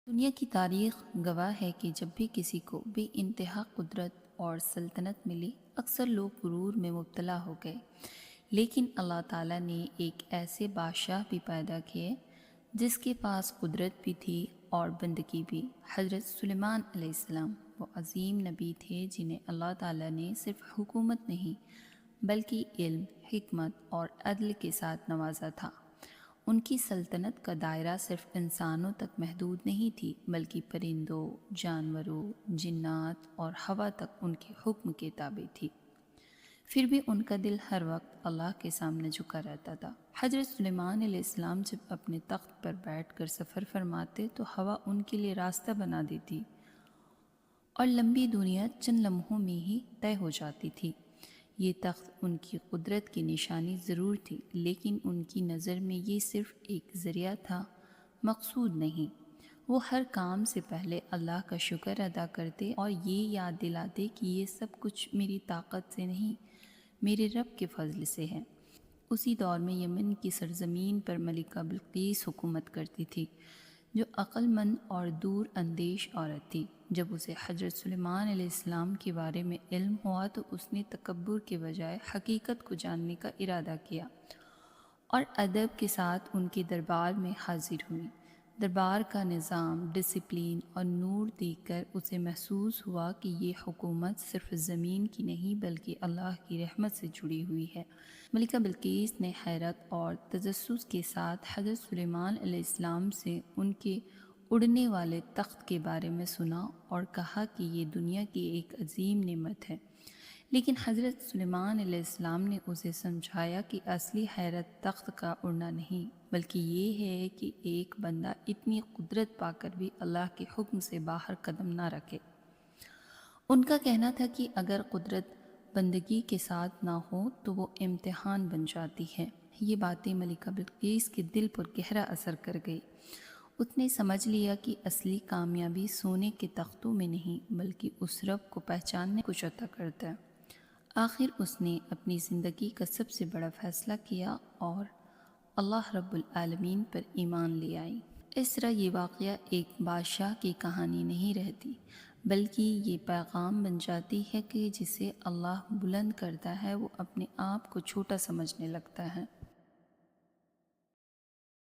دنیا کی تاریخ گواہ ہے کہ جب بھی کسی کو بے انتہا قدرت اور سلطنت ملی، اکثر لوگ غرور میں مبتلا ہو گئے۔ لیکن اللہ تعالیٰ نے ایک ایسے بادشاہ بھی پیدا کیے جس کے پاس قدرت بھی تھی اور بندگی بھی۔ حضرت سلیمان علیہ السلام وہ عظیم نبی تھے جنہیں اللہ تعالیٰ نے صرف حکومت نہیں بلکہ علم، حکمت اور عدل کے ساتھ نوازا تھا۔ ان کی سلطنت کا دائرہ صرف انسانوں تک محدود نہیں تھی بلکہ پرندوں، جانوروں، جنات اور ہوا تک ان کے حکم کے تابع تھی۔ پھر بھی ان کا دل ہر وقت اللہ کے سامنے جھکا رہتا تھا۔ حضرت سلیمان علیہ السلام جب اپنے تخت پر بیٹھ کر سفر فرماتے تو ہوا ان کے لیے راستہ بنا دیتی اور لمبی دنیا چند لمحوں میں ہی طے ہو جاتی تھی۔ یہ تخت ان کی قدرت کی نشانی ضرور تھی، لیکن ان کی نظر میں یہ صرف ایک ذریعہ تھا، مقصود نہیں۔ وہ ہر کام سے پہلے اللہ کا شکر ادا کرتے اور یہ یاد دلاتے کہ یہ سب کچھ میری طاقت سے نہیں، میرے رب کے فضل سے ہے۔ اسی دور میں یمن کی سرزمین پر ملکہ بلقیس حکومت کرتی تھی، جو عقل مند اور دور اندیش عورت تھی۔ جب اسے حضرت سلیمان علیہ السلام کے بارے میں علم ہوا تو اس نے تکبر کے بجائے حقیقت کو جاننے کا ارادہ کیا اور ادب کے ساتھ ان کے دربار میں حاضر ہوئی۔ دربار کا نظام، ڈسپلین اور نور دیکھ کر اسے محسوس ہوا کہ یہ حکومت صرف زمین کی نہیں بلکہ اللہ کی رحمت سے جڑی ہوئی ہے۔ ملکہ بلقیس نے حیرت اور تجسس کے ساتھ حضرت سلیمان علیہ السلام سے ان کے اڑنے والے تخت کے بارے میں سنا اور کہا کہ یہ دنیا کی ایک عظیم نعمت ہے۔ لیکن حضرت سلیمان علیہ السلام نے اسے سمجھایا کہ اصلی حیرت تخت کا اڑنا نہیں بلکہ یہ ہے کہ ایک بندہ اتنی قدرت پا کر بھی اللہ کے حکم سے باہر قدم نہ رکھے۔ ان کا کہنا تھا کہ اگر قدرت بندگی کے ساتھ نہ ہو تو وہ امتحان بن جاتی ہے۔ یہ باتیں ملکہ بلقیس کے دل پر گہرا اثر کر گئی۔ اس نے سمجھ لیا کہ اصلی کامیابی سونے کے تختوں میں نہیں بلکہ اس رب کو پہچاننے کو عطا کرتا ہے۔ آخر اس نے اپنی زندگی کا سب سے بڑا فیصلہ کیا اور اللہ رب العالمین پر ایمان لے آئی۔ اس طرح یہ واقعہ ایک بادشاہ کی کہانی نہیں رہتی بلکہ یہ پیغام بن جاتی ہے کہ جسے اللہ بلند کرتا ہے وہ اپنے آپ کو چھوٹا سمجھنے لگتا ہے۔